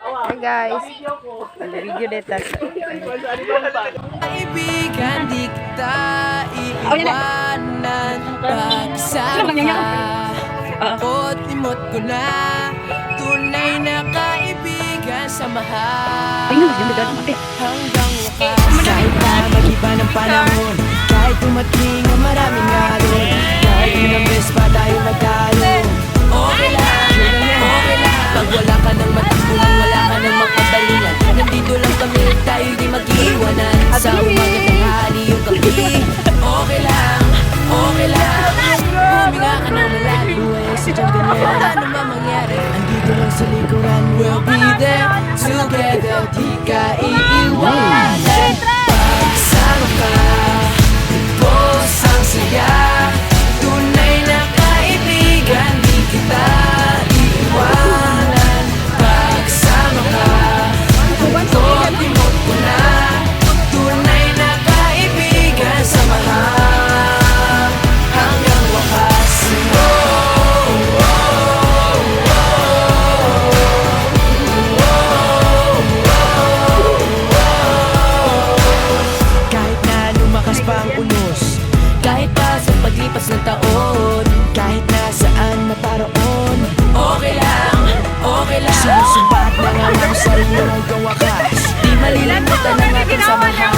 Hi guys. Video dito. Kaibigan, di kita iiwanan. Pagsama ka, ako't limot ko na. Tunay na kaibigan, samahan hanggang wakas. Kahit pa mag-iba ng panahon, kahit tumating ang maraming alon, kahit ilang beses pa tayo nagtalo, okay lang, okay lang. Pag wala ka ng matakbuhan, wala ka ng mapadalingan, nandito lang kami, tayo di mag-iwanan. Sa umaga, tanghali, yung gabi, okay lang, okay lang. Huminga ka ng malayo, sadyang ganyan. Ano ba mangyari? Andito lang sa likuran, we'll be there together, di ka iiwanan. Pagsama ka, lubos ang saya. Tunay na kaibigan, di kita iiwanan. Pagsama ka, ito't limot ko na. Tunay na kaibigan, samahan hanggang wakas. Kahit na lumakas pa ang unos, kahit pa sa paglipas ng taon, kahit na saan maparoon, okay lang, okay lang. Sinusumbat na nga ang sarili hanggang wakas. Di malilimutan ang ating samahan.